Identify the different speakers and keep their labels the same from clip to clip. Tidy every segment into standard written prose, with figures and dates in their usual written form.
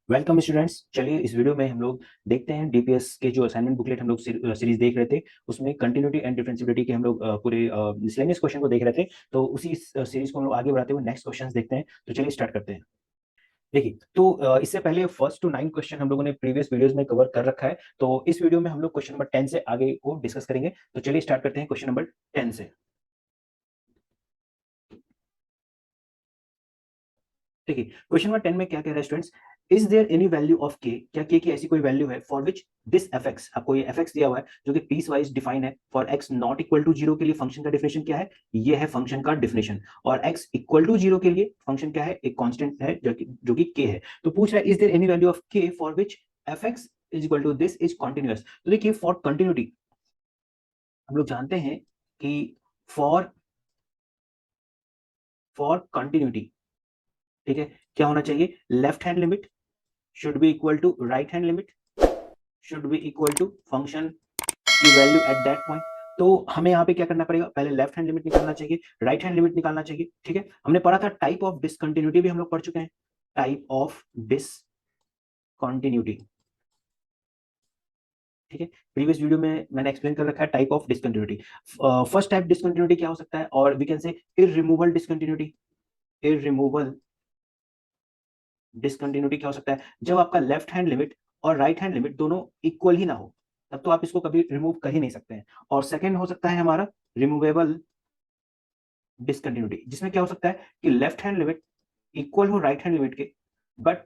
Speaker 1: Welcome students. चलिए इस video में हम लोग देखते हैं डीपीएस के जो असाइनमेंट बुकलेट हम लोग सीरीज देख रहे थे, उसमें कंटिन्यूटी एंड डिफरेंशिएबिलिटी के हम लोग पूरे मिसलेनियस क्वेश्चन को देख रहे थे। तो उसी सीरीज को हम लोग आगे बढ़ाते हुए नेक्स्ट क्वेश्चंस देखते हैं। तो चलिए स्टार्ट करते हैं। देखिए, तो इससे पहले फर्स्ट टू 9 क्वेश्चन हम लोगों ने प्रीवियस वीडियोस में कवर कर रखा है। तो इस वीडियो में हम लोग क्वेश्चन नंबर 10 से आगे को डिस्कस करेंगे। तो चलिए स्टार्ट करते हैं क्वेश्चन नंबर 10 से। देखिए, क्वेश्चन नंबर 10 में क्या कह रहा है students, is there any value of k, क्या के की ऐसी कोई वैल्यू है फॉर विच दिस एफएक्स, आपको ये एफएक्स दिया हुआ है जो कि पीस वाइज डिफाइन है। For x not equal to 0 के लिए फंक्शन का डेफिनेशन क्या है, ये है फंक्शन का डेफिनेशन। और एक्स इक्वल टू 0 के लिए फंक्शन क्या है, एक कांस्टेंट है जो कि के है। तो पूछ रहा है is there any value of k for which FX is equal to this is continuous. तो देखिए, फॉर कंटिन्यूटी हम लोग जानते हैं कि फॉर फॉर कंटिन्यूटी, ठीक है, क्या होना चाहिए, left hand limit should be equal to right hand limit should be equal to function की वैल्यू एट दैट पॉइंट। तो हमें यहाँ पे क्या करना पड़ेगा, पहले लेफ्ट हैंड लिमिट निकालना चाहिए, राइट हैंड लिमिट निकालना चाहिए। ठीक है, हमने पढ़ा था टाइप ऑफ डिसकंटिन्यूटी भी हम लोग पढ़ चुके हैं, टाइप ऑफ डिसकंटिन्यूटी। ठीक है, प्रीवियस वीडियो में मैंने एक्सप्लेन कर रखा है type of discontinuity. First type discontinuity क्या हो सकता है, और वी कैन से इररिमूवल डिसकंटिन्यूटी। इररिमूवल डिसकंटिन्यूटी क्या हो सकता है, जब आपका लेफ्ट हैंड लिमिट और राइट हैंड लिमिट दोनों इक्वल ही ना हो, तब तो आप इसको कभी रिमूव कर ही नहीं सकते हैं। और सेकंड हो सकता है हमारा रिमूवेबल डिसकंटिन्यूटी, जिसमें क्या हो सकता है कि लेफ्ट हैंड लिमिट इक्वल हो राइट हैंड लिमिट के, बट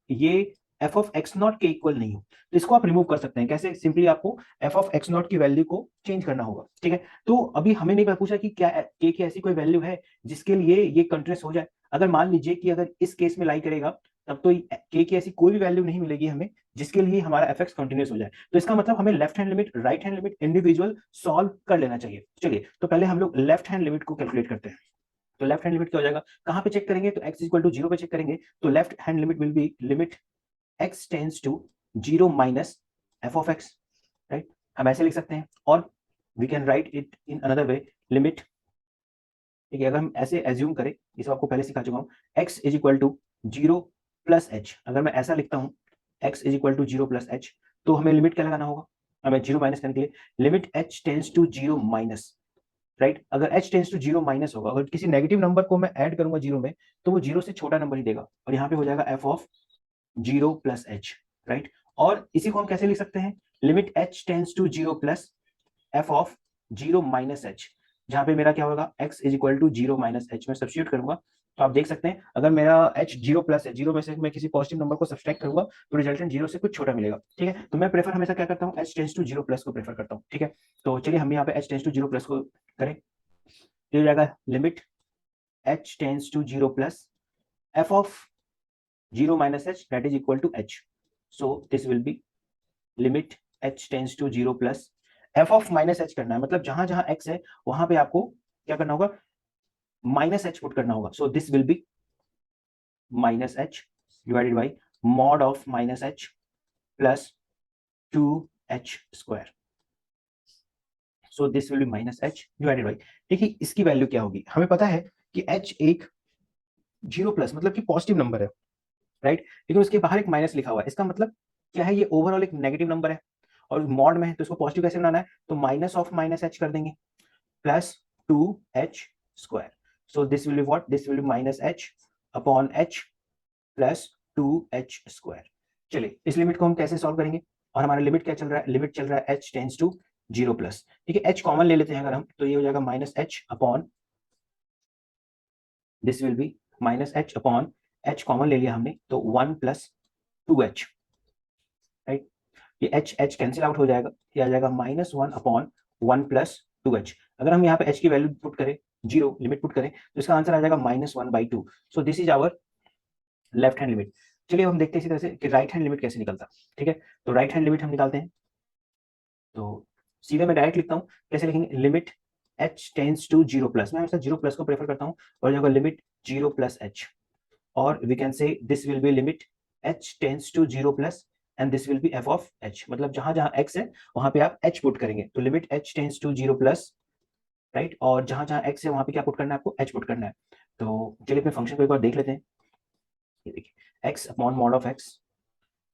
Speaker 1: ये एफ ऑफ एक्स नॉट के इक्वल नहीं हो, तो इसको आप रिमूव कर सकते हैं। कैसे, सिंपली आपको एफ ऑफ एक्स नॉट की वैल्यू को चेंज करना होगा। ठीक है, तो अभी हमें नहीं पूछा कि क्या के की ऐसी कोई वैल्यू है जिसके लिए ये कंटिन्यूअस हो जाए। अगर मान लीजिए कि अगर इस केस में लाई करेगा, तब तो के की ऐसी कोई भी वैल्यू नहीं मिलेगी हमें जिसके लिए हमारा एफ एक्स कंटिन्यूअस हो जाए। तो इसका मतलब हमें left hand limit right hand limit individual solve कर लेना चाहिए। चलिए, तो पहले हम लोग लेफ्ट हैंड लिमिट को कैलकुलेट करते हैं। तो लेफ्ट हैंड लिमिट क्या हो जाएगा, कहां पे चेक करेंगे, तो x इक्वल टू 0 पे चेक करेंगे। तो left hand limit will be limit x tends to 0 minus f of x, right. हम ऐसे लिख सकते हैं, और we can write it in another way, limit, ठीक है, अगर हम ऐसे एज्यूम करें, इसे आपको पहले सिखा चुका हूं, x is equal to 0 plus h, अगर मैं ऐसा लिखता हूं x is equal to 0 plus h, तो हमें लिमिट क्या लगाना होगा, हमें 0 माइनस करने के लिए limit h tends to 0 minus, right. अगर h टेंड्स टू 0 माइनस होगा, अगर किसी नेगेटिव नंबर को मैं ऐड करूंगा 0 में, तो वो 0 से छोटा नंबर ही देगा, और यहाँ पे हो जाएगा f of 0 plus h, right. और इसी को हम कैसे लिख सकते हैं, limit h tends to 0 plus f of 0 minus h, जहां पे मेरा क्या होगा, x is equal to 0 minus h में सब्स्टिट्यूट करूंगा। तो आप देख सकते हैं, अगर मेरा h 0 प्लस है, 0 में से मैं किसी पॉजिटिव नंबर को सब्सट्रैक्ट करूंगा, तो रिजल्टेंट 0 से कुछ छोटा मिलेगा। ठीक है, तो मैं प्रेफर हमेशा क्या करता हूँ, h टेंड्स टू 0 प्लस को प्रेफर करता हूँ। ठीक है, तो चलिए हम यहाँ पे h टेंड्स टू 0 प्लस को करें, तो ये जाएगा limit h tends to 0 plus f of 0 minus h that is equal to h. So this will be limit h tends to 0 plus f of minus h करना है, मतलब जहां जहां x है वहां पे आपको क्या करना होगा, माइनस h पुट करना होगा। सो this will B minus h divided by mod of minus h plus 2h square. So this will B minus h divided by, देखिए इसकी वैल्यू क्या होगी, हमें पता है कि h एक 0 प्लस मतलब कि पॉजिटिव नंबर है, राइट, लेकिन उसके बाहर एक माइनस लिखा हुआ है, इसका मतलब क्या है, ये ओवरऑल एक नेगेटिव नंबर है, और मॉड में है तो इसको पॉजिटिव कैसे बनाना है, तो माइनस ऑफ माइनस एच कर देंगे plus 2h square. So this will be what, this will B minus h upon h plus 2h square. चलिए इस लिमिट को हम कैसे सॉल्व करेंगे, और हमारा लिमिट क्या चल रहा है, लिमिट चल रहा है h टेंड्स टू 0 प्लस, ठीक है, h कॉमन ले लेते हैं अगर हम, तो ये हो जाएगा minus h upon, this will B minus h upon, h common ले लिया हमने तो 1 प्लस 2h, राइट। ये एच एच कैंसिल आउट हो जाएगा, ये आ जाएगा माइनस 1 अपॉन 1 प्लस 2h। अगर हम यहाँ पे h की वैल्यू पुट करें, 0 लिमिट पुट करें, तो इसका आंसर आ जाएगा minus 1/2। So this is our left hand limit. चलिए हम देखते हैं इसी तरह से कि राइट हैंड लिमिट कैसे निकलता है। ठीक है, तो राइट हैंड लिमिट हम निकालते हैं, तो सीधे मैं डायरेक्ट लिखता हूँ, कैसे लिखेंगे, limit h tends to 0 plus, मैं हमेशा 0 प्लस को प्रेफर करता हूँ, और जाएगा लिमिट 0 प्लस h, और we can say this will be limit h tends to 0 plus and this will be f of h, मतलब जहां जहां x है वहां पे आप h पुट करेंगे, तो limit h tends to 0 plus, right, और जहां जहां x है वहां पे क्या पुट करना है, आपको h पुट करना है। तो चलिए अपने फंक्शन को एक बार देख लेते हैं, ये देखिए x upon mod of x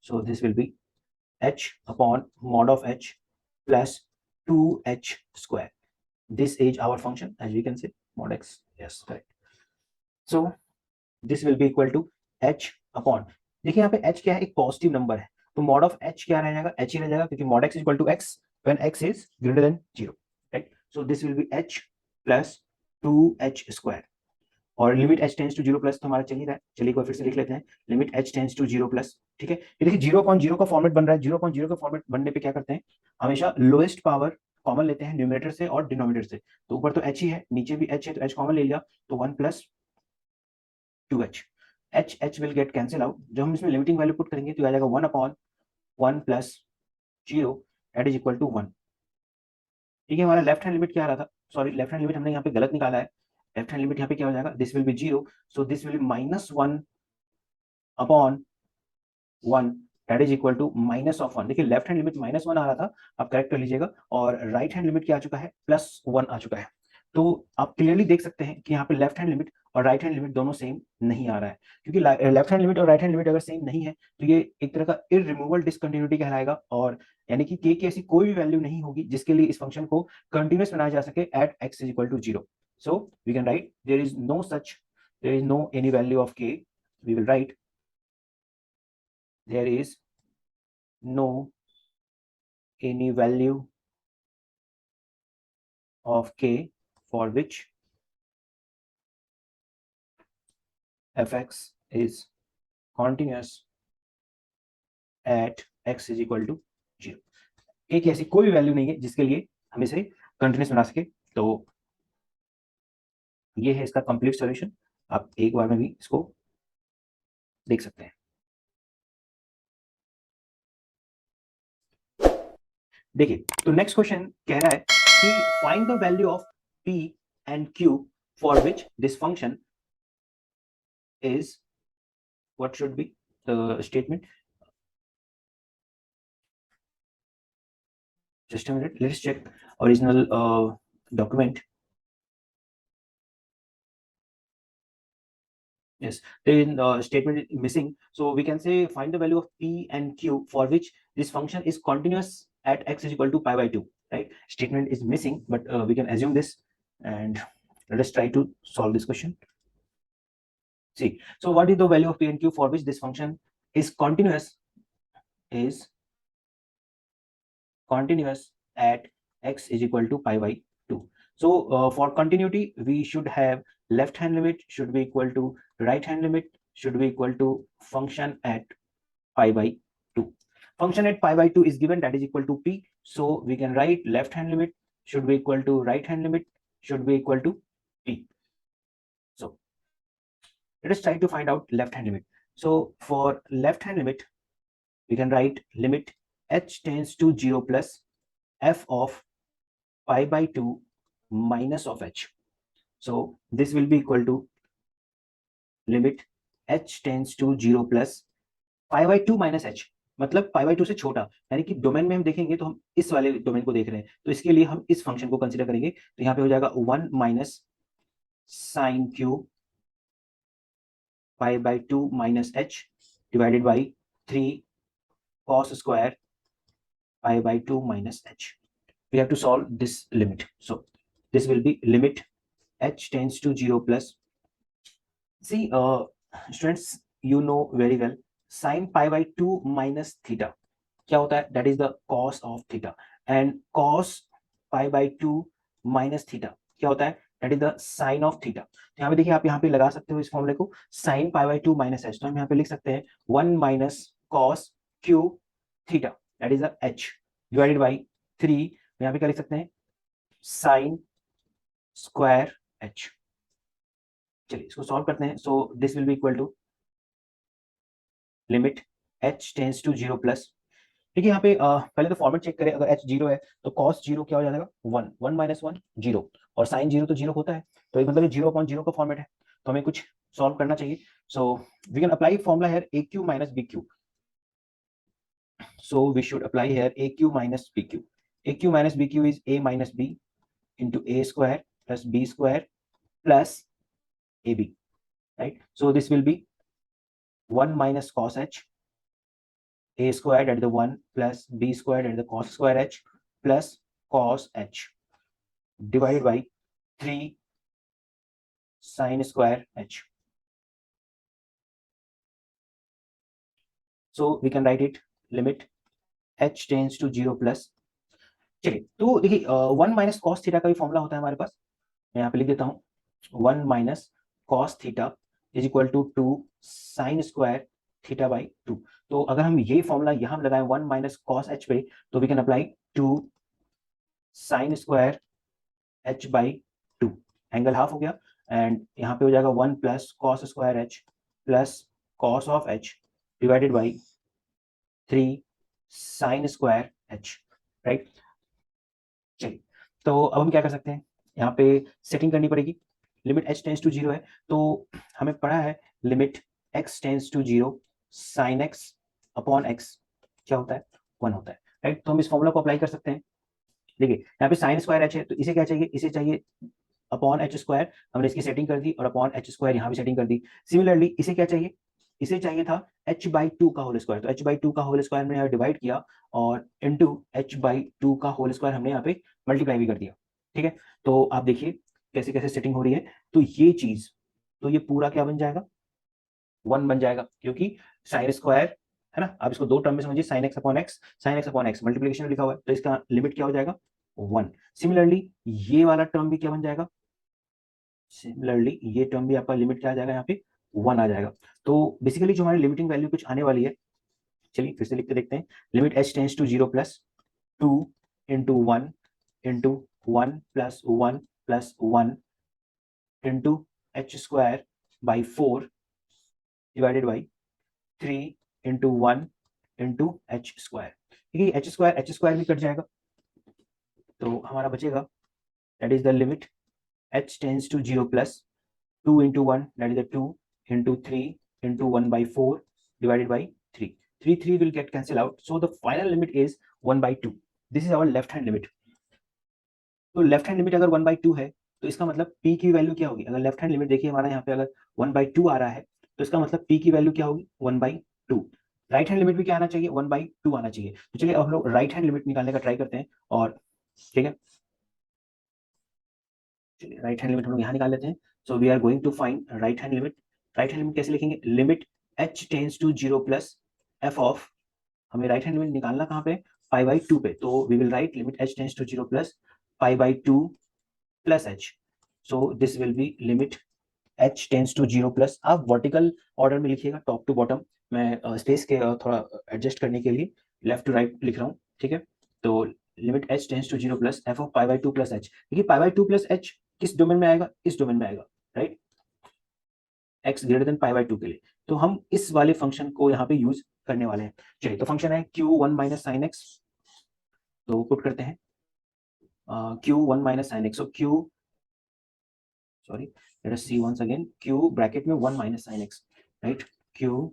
Speaker 1: So this will be h upon mod of h plus 2h square. This is our function, as we can see, mod x. Yes, correct. So this will be equal to h upon, देखिए यहाँ पे h क्या है, एक positive number है, तो mod of h क्या रह जाएगा, h ही रह जाएगा, क्योंकि mod x is equal to x when x is greater than 0, right? So this will be h plus 2h square, और limit h tends to 0 plus तो हमारा चल ही रहा है, चलिए एक बार फिर से लिख लेते हैं, limit h tends to 0 plus, ठीक है। ये देखिए 0.0 का फॉर्मेट बन रहा है, 0.0 का फॉर्मेट बनने पे क्या करते हैं, हमेशा लोएस्ट पावर कॉमन लेते हैं न्यूमरेटर से और डिनोमिनेटर से, तो ऊपर तो h ही है, नीचे भी h है, तो h कॉमन ले लिया, तो 1 plus 2h, h will get cancel out, जब हम इसमें लिमिटिंग वैल्यू पुट करेंगे तो आ जाएगा 1 upon 1 plus 0 that is equal to 1, ठीक है। हमारा लेफ्ट हैंड लिमिट क्या आ रहा था, सॉरी लेफ्ट हैंड लिमिट हमने यहाँ पे गलत निकाला है, लेफ्ट हैंड लिमिट यहाँ पे क्या हो जाएगा, this will be 0, so this will be -1 upon 1 that is equal to minus of 1, देखिए लेफ्ट हैंड लिमिट -1 आ रहा था, आप करेक्ट कर लीजिएगा, और राइट हैंड लिमिट क्या आ चुका है, +1 आ चुका है। तो आप क्लियरली देख सकते हैं कि यहाँ पे लेफ्ट हैंड लिमिट और राइट हैंड लिमिट दोनों सेम नहीं आ रहा है, क्योंकि लेफ्ट हैंड लिमिट और राइट हैंड लिमिट अगर सेम नहीं है तो ये एक तरह का इररिमूवेबल डिसकंटिन्यूटी कहलाएगा, और यानी कि k की ऐसी कोई भी वैल्यू नहीं होगी जिसके लिए इस फंक्शन को कंटिन्यूअस बनाया जा सके at x is equal to 0। So we can write there is no such, there is no any value of k, we will write there is no any value of k for which fx is continuous at x is equal to 0। एक ऐसी कोई value नहीं है जिसके लिए हम इसे continuous बना सके, तो ये है इसका कंप्लीट सॉल्यूशन, आप एक बार में भी इसको देख सकते हैं। देखिए तो नेक्स्ट क्वेश्चन कह रहा है कि find the value of p and q for which this function is, what should be the statement, just a minute, let's check original document. Yes, then statement is missing, so we can say find the value of p and q for which this function is continuous at x is equal to pi by 2, right? Statement is missing, but we can assume this, and let us try to solve this question. See, so what is the value of p and q for which this function is continuous at x is equal to pi by 2. So for continuity we should have left hand limit should be equal to right hand limit should be equal to function at pi by 2. Function at pi by 2 is given, that is equal to p, so we can write left hand limit should be equal to right hand limit should be equal to p. So let us try to find out left hand limit. So for left hand limit we can write limit h tends to 0 plus f of pi by 2 minus of h. So this will be equal to limit h tends to 0 plus pi by 2 minus h, मतलब pi by 2 से छोटा, यानी कि domain में हम देखेंगे तो हम इस वाले डोमेन को देख रहे हैं, तो इसके लिए हम इस फंक्शन को कंसीडर करेंगे, तो यहाँ पे हो जाएगा 1 minus sine cube pi by 2 minus h divided by 3 cos square pi by 2 minus h. We have to solve this limit, so this will be limit h tends to 0 plus, see students you know very well sin pi by 2 minus theta क्या होता है, that is the cos of theta, and cos pi by 2 minus theta क्या होता है, that is the sin of theta। तो यहाँ पे देखिए आप यहाँ पे लगा सकते हो इस फॉर्मूले को sin pi by 2 minus h, तो हम यहाँ पे लिख सकते हैं 1 minus cos q theta that is the h divided by 3, यहाँ पे क्या लिख सकते हैं sin square h। चलिए इसको सॉल्व करते हैं, so this will be equal to limit h tends to 0 plus, देखिए यहाँ पे पहले तो फॉर्मेट चेक करें, अगर h 0 है तो cos 0 क्या हो जाएगा 1, 1 माइनस 1 0, और sin 0 तो 0 होता है, तो मतलब ये 0.0 का फॉर्मेट है, तो हमें कुछ सॉल्व करना चाहिए, so we can apply formula here aq minus bq, so we should apply here aq minus bq, aq minus bq is a minus b into a square plus b square plus ab, right? So this will be 1 minus cos h a square that is the 1 plus b square that is the cos square h plus cos h divided by 3 sin square h. So we can write it limit h tends to 0 plus, चलिए तो देखिए 1 minus cos theta का भी formula होता है हमारे पास, मैं यहाँ पे लिख देता हूँ 1 minus cos theta is equal to 2 sine square theta by 2। तो अगर हम ये फॉर्मूला यहाँ लगाएं 1 माइनस कॉस एच पे, तो we can apply 2 sine square h by 2, angle half हो गया, एंड यहाँ पे हो जाएगा 1 plus cos square h plus cos of h divided by 3 sine square h, right. चलिए तो अब हम क्या कर सकते हैं, यहाँ पे सेटिंग करनी पड़ेगी। लिमिट h टेंस टू 0 है, तो हमें पढ़ा है limit x tends to 0 sine x upon x क्या होता है, 1 होता है, राइट। तो हम इस फॉर्मूला को अप्लाई कर सकते हैं। देखिए यहाँ पे साइन स्क्वायर h है, तो इसे क्या चाहिए, इसे चाहिए अपॉन एच स्क्वायर, हमने इसकी सेटिंग कर दी, और अपॉन एच स्क्वायर यहाँ भी सेटिंग कर दी। सिमिलरली इसे क्या चाहिए, इसे चाहिए था h बाई 2 का होल स्क्वायर, तो h बाई 2 का होल स्क्वायर हमने यहाँ डिवाइड किया, और इनटू h बाई 2 का होल स्क्वायर हमने यहाँ पे मल्टीप्लाई भी कर दिया, ठीक है। तो आप देखिए कैसे कैसे सेटिंग हो रही है, तो ये चीज, तो ये पूरा क्या बन जाएगा, 1 बन जाएगा, क्योंकि साइन स्क्वायर है ना। आप इसको दो टर्म में समझिए, sine x upon x, sine x upon x multiplication में लिखा हुआ है, तो इसका लिमिट क्या हो जाएगा 1। सिमिलरली ये वाला टर्म भी क्या बन जाएगा, सिमिलरली ये टर्म भी आपका लिमिट क्या आ जाएगा, यहाँ पे 1 आ जाएगा। तो बेसिकली जो हमारी लिमिटिंग वैल्यू कुछ आने वाली है, चलिए फिर से लिख के देखते हैं। Limit h tends to 0 plus 2 into 1 into 1 plus 1 plus 1 into h square by 4 divided by 3 into 1 into h square. ठीक है, एच स्क्वायर भी कट जाएगा, तो हमारा बचेगा that is the limit h tends to 0 plus 2 into 1 that is the 2 into 3 into 1 by 4 divided by 3. 3 will get cancelled out, so the final limit is 1 by 2. This is our left hand limit. तो left hand limit अगर 1 by 2 है, तो इसका मतलब p की value क्या होगी, अगर लेफ्ट हैंड लिमिट देखिए हमारा यहाँ पे अगर 1 by 2 आ रहा है, तो इसका मतलब p की वैल्यू क्या होगी 1 by 2। राइट हैंड लिमिट भी क्या आना चाहिए 1 by 2 आना चाहिए। तो चलिए अब हम लोग राइट हैंड लिमिट निकालने का ट्राई करते हैं, और ठीक है चलिए राइट हैंड लिमिट हम लोग यहाँ निकाल लेते हैं। So we are going to find right hand limit. Right hand limit कैसे लिखेंगे, limit h tends to 0 plus f of, हमें राइट हैंड लिमिट निकालना कहाँ पे, पाई बाई 2 पे, तो we will write limit h tends to 0 plus pi by 2 plus h। So this will be limit h tends to 0 plus, आप vertical order में लिखिएगा top to bottom, मैं space के थोड़ा एडजस्ट करने के लिए लेफ्ट टू राइट लिख रहा हूँ, ठीक है। तो limit h tends to 0 plus f of pi by 2 plus h, देखिए पाई बाई 2 प्लस h किस डोमेन में आएगा, इस डोमेन में आएगा, right, x greater than pi by 2 के लिए। तो हम इस वाले फंक्शन को यहाँ पे यूज करने वाले हैं। चलिए तो फंक्शन है q1 माइनस साइन एक्स, तो पुट करते हैं q1 minus sine x, so q sorry let us see once again, q bracket में 1 minus sine x, right, q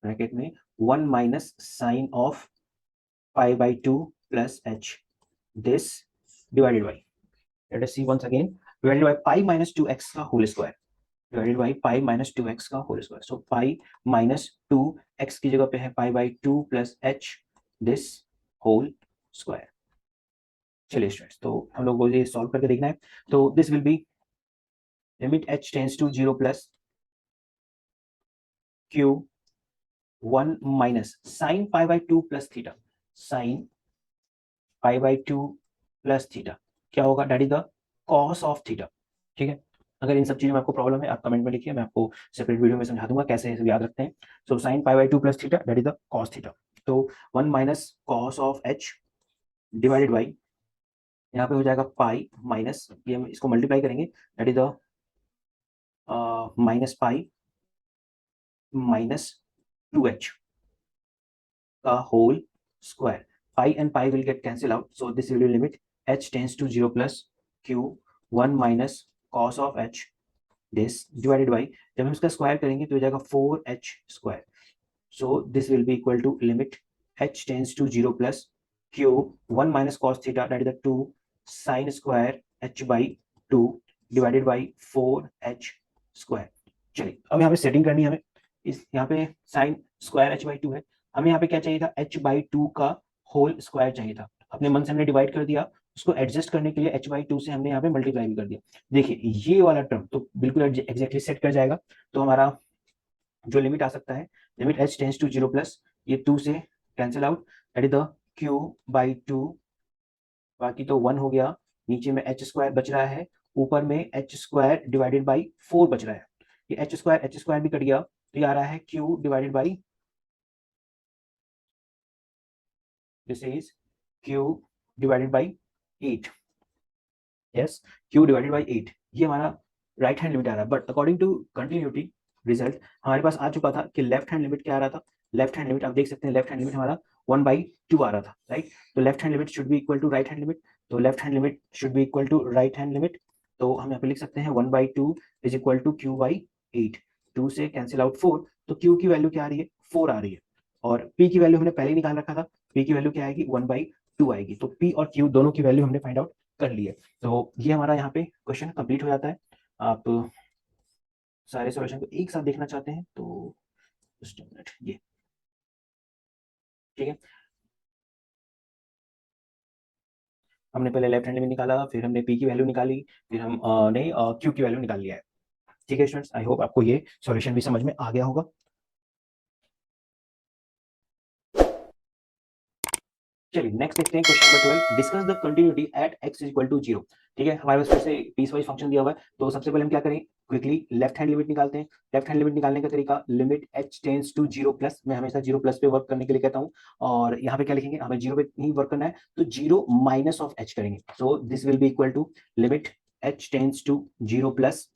Speaker 1: bracket में 1 minus sine of pi by 2 plus h, this divided by, let us see once again, divided by pi minus 2x का whole square, divided by pi minus 2x का whole square. So pi minus 2x की जगह पे है pi by 2 plus h, this whole square. चलिए students, तो हम लोग को ये सॉल्व करके देखना है। तो this will be limit h tends to 0 plus q1 minus sine pi by 2 plus theta, sine pi by 2 plus theta क्या होगा, that is the cos of theta, ठीक है। अगर इन सब चीजों में आपको प्रॉब्लम है, आप कमेंट में लिखिए, मैं आपको सेपरेट वीडियो में समझा दूंगा कैसे इसे याद रखते हैं। So sine pi by 2 plus theta that is the cos theta, तो 1 minus cos of h divided by, यहाँ पे हो जाएगा पाई माइनस, ये हम इसको मल्टीप्लाई करेंगे, that is the minus pi minus 2h का whole square, pi and pi will get cancel out, so this will be limit h tends to 0 plus q1 minus cos of h, this divided by, जब हम इसका square करेंगे तो हो जाएगा 4h square. So this will be equal to limit h tends to 0 plus q1 minus cos theta that is the 2 sine square h by 2 divided by 4h square. चलिए अब यहाँ पे सेटिंग करनी है हमें, इस यहाँ पे sign square h by two है, हमें यहाँ पे क्या चाहिए था, एच बाई टू का होल स्क्वायर चाहिए था। अपने मन से हमने डिवाइड कर दिया, उसको एडजस्ट करने के लिए एच बाई टू से हमने यहाँ पे मल्टीप्लाई भी कर दिया। देखिए ये वाला टर्म तो बिल्कुल एग्जैक्टली सेट कर जाएगा, तो हमारा जो लिमिट आ सकता है, limit h tends to zero plus, ये टू से cancel out, that is the q by two, बाकी तो वन हो गया, नीचे में एच स्क्वायर बच रहा है, ऊपर में H square divided by four बच रहा है, ये एच स्क्वायर भी कट गया, तो ये आ रहा है q divided by, this is q divided by eight, yes q divided by eight, ये हमारा राइट हैंड लिमिट आ रहा है। But according to continuity result हमारे पास आ चुका था कि लेफ्ट हैंड लिमिट क्या आ रहा था, लेफ्ट हैंड लिमिट आप देख सकते हैं, लेफ्ट हैंड लिमिट हमारा वन बाई टू आ रहा था, राइट। तो left hand limit should be equal to right hand limit, तो left hand limit should be equal to right hand limit, तो हम यहाँ पे लिख सकते हैं one by two is equal to Q by eight, two से कैंसिल आउट फोर, तो क्यू की वैल्यू क्या आ रही है, फोर आ रही है, और पी की वैल्यू हमने पहले ही निकाल रखा था, पी की वैल्यू क्या आएगी, वन बाई टू आएगी, तो पी और क्यू दोनों की वैल्यू हमने फाइंड आउट कर ली है। तो ये हमारा यहाँ पे क्वेश्चन कंप्लीट हो जाता है। आप सारे सॉल्यूशन को एक साथ देखना चाहते हैं तो just a minute, ये ठीक है, हमने पहले लेफ्ट हैंड में निकाला, फिर हमने पी की वैल्यू निकाली, फिर हम नहीं क्यू की वैल्यू निकाल लिया है। ठीक है स्टूडेंट्स, आई होप आपको ये सॉल्यूशन भी समझ में आ गया होगा। चलिए नेक्स्ट देखते हैं question number 12, discuss the continuity at x is equal to 0। ठीक है, हमारे पास फिर से पीस वाइज फंक्शन दिया हुआ है, तो सबसे पहले हम क्या करें, क्विकली लेफ्ट हैंड लिमिट निकालते हैं। लेफ्ट हैंड लिमिट निकालने का तरीका, limit h tends to 0 plus, मैं हमेशा 0 प्लस पे वर्क करने के लिए कहता हूं, और यहाँ पे क्या लिखेंगे, हमें 0 पे ही वर्क करना है, तो 0 माइनस ऑफ h करेंगे, so this will be equal to limit h tends to 0 plus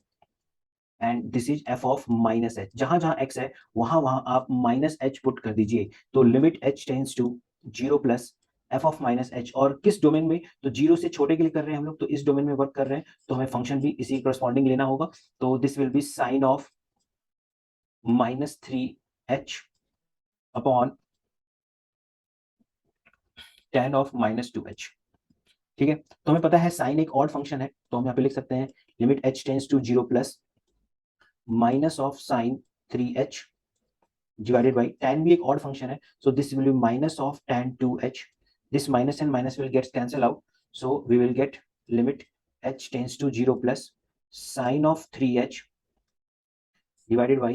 Speaker 1: and this is f of minus h, जहां जहां x है वहां वहां आप माइनस एच पुट कर दीजिए, तो limit h tends to 0 plus f of minus h, और किस डोमेन में, तो जीरो से छोटे के लिए कर रहे हैं हम लोग, तो इस डोमेन में वर्क कर रहे हैं, तो हमें फंक्शन भी इसी करस्पॉन्डिंग लेना होगा, तो this will be sine of minus three h upon tan of minus two h. ठीक है, तो हमें पता है साइन एक ऑड फंक्शन है, तो हम यहाँ पे लिख सकते हैं limit h tends to 0 plus minus of sine three h divided by tan भी एक odd function है, so this will be minus of tan 2h, this minus and minus will get cancel out, so we will get limit h tends to 0 plus sin of 3h divided by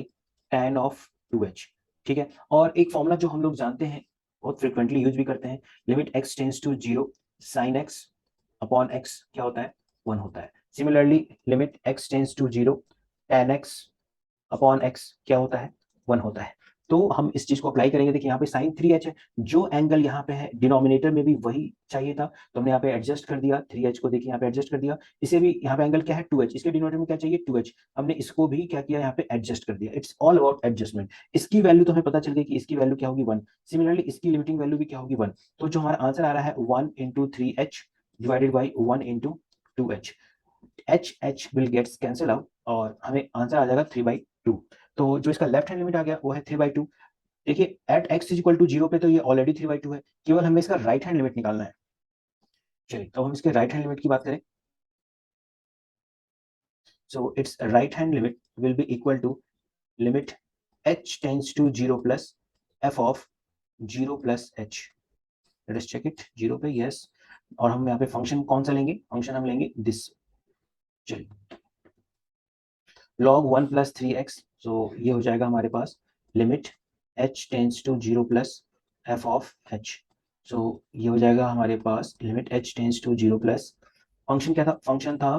Speaker 1: tan of 2h। ठीक है, और एक formula जो हम लोग जानते हैं, बहुत फ्रिक्वेंटली यूज भी करते हैं, limit x tends to 0 sin x upon x क्या होता है, 1 होता है। Similarly limit x tends to 0 tan x upon x क्या होता है, 1 होता है। तो हम इस चीज को अप्लाई करेंगे, देखिए यहाँ पे साइन 3h है, जो एंगल यहाँ पे है डिनोमिनेटर में भी वही चाहिए था, तो हमने यहाँ पे एडजस्ट कर दिया, 3h को देखिए यहाँ पे एडजस्ट कर दिया, इसे भी यहाँ पे एंगल क्या है 2h, इसके डिनोमिनेटर में क्या चाहिए 2h, हमने इसको भी क्या किया यहाँ पे एडजस्ट कर दिया, इट्स ऑल अबाउट एडजस्टमेंट। इसकी वैल्यू तो हमें पता चल गई कि इसकी वैल्यू क्या होगी 1, सिमिलरली इसकी लिमिटिंग वैल्यू भी क्या होगी 1, तो जो हमारा आंसर आ रहा है 1 into 3h divided by 1 into 2h, h will gets cancel out और हमें आंसर आ जाएगा 3/2। तो जो इसका लेफ्ट हैंड लिमिट आ गया वो है 3/2। देखिए at x is equal to 0 पे तो ये ऑलरेडी 3/2 है, केवल हमें इसका राइट हैंड लिमिट निकालना है। चलिए तो हम इसके राइट हैंड लिमिट की बात करें, so it's right hand limit will be equal to limit h tends to 0 plus f of 0 plus h, let us check it 0 पे यस, और हम यहाँ पे फंक्शन कौन सा लेंगे, फंक्शन हम लेंगे दिस, चलिए log 1 प्लस 3x, सो ये हो जाएगा हमारे पास limit h tends to 0 plus f of h, so ये हो जाएगा हमारे पास limit h tends to 0 plus, function क्या था, फंक्शन था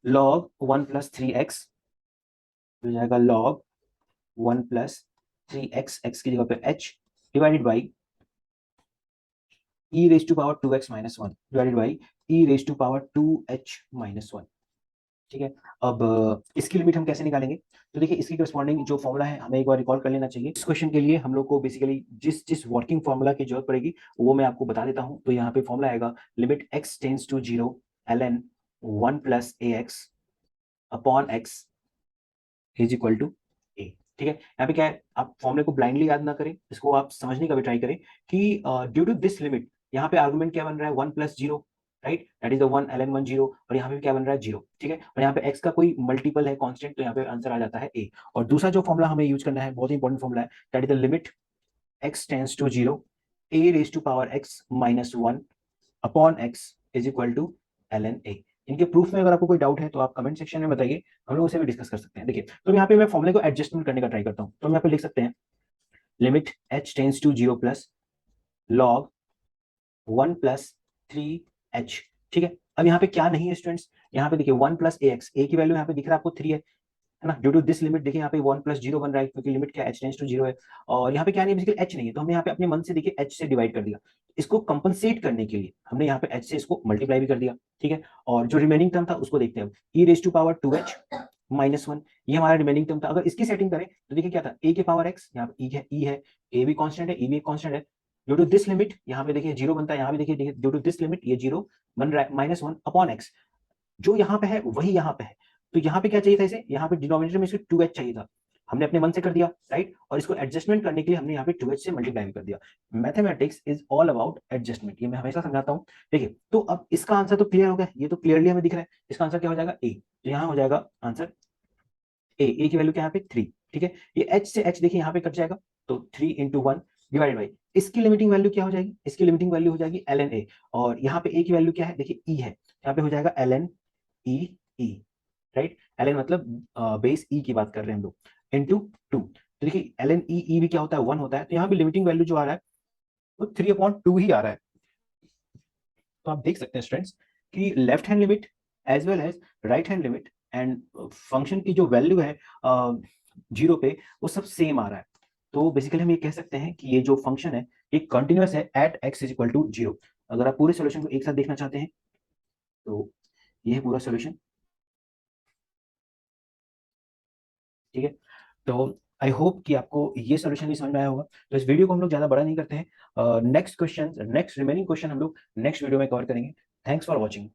Speaker 1: log 1 प्लस 3x, हो जाएगा log 1 प्लस 3x, x की जगह पे h divided by e raise to power 2x minus 1 divided by e raise to power 2h minus 1। ठीक है, अब इसकी लिमिट हम कैसे निकालेंगे, तो देखिए इसकी करस्पॉन्डिंग जो फॉर्मूला है हमें एक बार रिकॉल कर लेना चाहिए। इस क्वेश्चन के लिए हम लोग को बेसिकली जिस जिस वर्किंग फॉर्मूला की जरूरत पड़ेगी वो मैं आपको बता देता हूं, तो यहाँ पे फॉर्मूला आएगा limit x tends to 0 ln 1 plus ax upon x is equal to a। ठीक है, यहाँ पे क्या है, आप फॉर्मूले को ब्लाइंडली याद ना करें, इसको आप समझने का भी ट्राई करें कि ड्यू टू दिस लिमिट, यहाँ पे आर्गुमेंट क्या बन रहा है 1 plus 0 right, that is the 1 ln 1 0, और यहाँ पे क्या बन रहा है 0, ठीक है, और यहाँ पे x का कोई मल्टीपल है कांस्टेंट, तो यहाँ पे आंसर आ जाता है a। और दूसरा जो फॉर्मूला हमें यूज करना है, बहुत ही इंपॉर्टेंट फॉर्मूला है, that is the limit x tends to 0 a raise to power x minus 1 upon x is equal to ln a। इनके प्रूफ में अगर आपको कोई डाउट है तो आप कमेंट सेक्शन में बताइए, हम लोग उसे भी डिस्कस कर सकते हैं। देखिए, तो यहाँ पे मैं फॉर्मूले को एडजस्टमेंट करने का ट्राई करता हूँ, तो हम यहाँ पे लिख सकते हैं limit h tends to 0 plus log 1 plus 3h, ठीक है। अब यहाँ पे क्या नहीं है स्टूडेंट्स, यहाँ पे देखिए 1 प्लस ax, a की वैल्यू यहाँ पे दिख रहा है आपको 3 है ना, ड्यू टू दिस लिमिट देखिए यहाँ पे 1 प्लस 0 बन रहा है, क्योंकि लिमिट क्या h टेंड्स टू 0 है, और यहाँ पे क्या नहीं है, बेसिकली h नहीं है, तो हमने यहाँ पे अपने मन से देखिए h से डिवाइड कर दिया। इसको कंपनसेट करने के लिए हमने यहाँ पे h से इसको मल्टीप्लाई भी कर दिया, ठीक है। और जो रिमेनिंग टर्म था उसको देखते हैं, e raise to power 2h minus 1, ये हमारा रिमेनिंग टर्म था। अगर इसकी सेटिंग करें तो देखिए क्या था, a के पावर x, यहाँ पे e है, a भी कांस्टेंट है, e भी कांस्टेंट है, ड्यू टू दिस लिमिट यहाँ पे देखिए 0 बनता है, यहाँ भी देखिए ड्यू टू दिस लिमिट ये 0 बन रहा है, माइनस 1 अपॉन x, जो यहाँ पे है वही यहाँ पे है। तो यहाँ पे क्या चाहिए था, इसे यहाँ पे डिनोमिनेटर में इसको 2h चाहिए था, हमने अपने मन से कर दिया, राइट, और इसको एडजस्टमेंट करने के लिए हमने यहाँ पे 2h से मल्टीप्लाई कर दिया। Mathematics is all about adjustment, ये मैं हमेशा समझाता हूँ। देखिए, तो अब इसका आंसर तो क्लियर हो गया, ये तो क्लियरली हमें दिख रहा है, इसका आंसर क्या हो जाएगा ए, तो यहाँ हो जाएगा आंसर ए की वैल्यू क्या यहाँ पे 3, ठीक है। ये h से h देखिए यहाँ पे कट जाएगा, तो 3 इंटू 1 डिवाइड बाई, इसकी लिमिटिंग वैल्यू क्या हो जाएगी, इसकी लिमिटिंग वैल्यू हो जाएगी ln a, और यहाँ पे a की वैल्यू क्या है, देखिए e है, यहाँ पे हो जाएगा ln e, राइट, ln मतलब बेस e की बात कर रहे हैं हम लोग, इंटू 2, तो देखिए ln e भी क्या होता है 1 होता है, तो यहाँ पे लिमिटिंग वैल्यू जो आ रहा है वो 3/2 ही आ रहा है। तो आप देख सकते हैं स्टूडेंट्स कि left hand limit as well as right hand limit and function की जो वैल्यू है 0 पे, वो सब सेम आ रहा है। तो बेसिकली हम ये कह सकते हैं कि ये जो फंक्शन है ये कंटिन्यूअस है at x is equal to 0। अगर आप पूरे सोल्यूशन को एक साथ देखना चाहते हैं तो ये है पूरा सोल्यूशन, ठीक है। तो आई होप कि आपको ये सोल्यूशन भी समझ में आया होगा। तो इस वीडियो को हम लोग ज्यादा बड़ा नहीं करते हैं, next question, next remaining question हम लोग नेक्स्ट वीडियो में कवर करेंगे। Thanks for watching.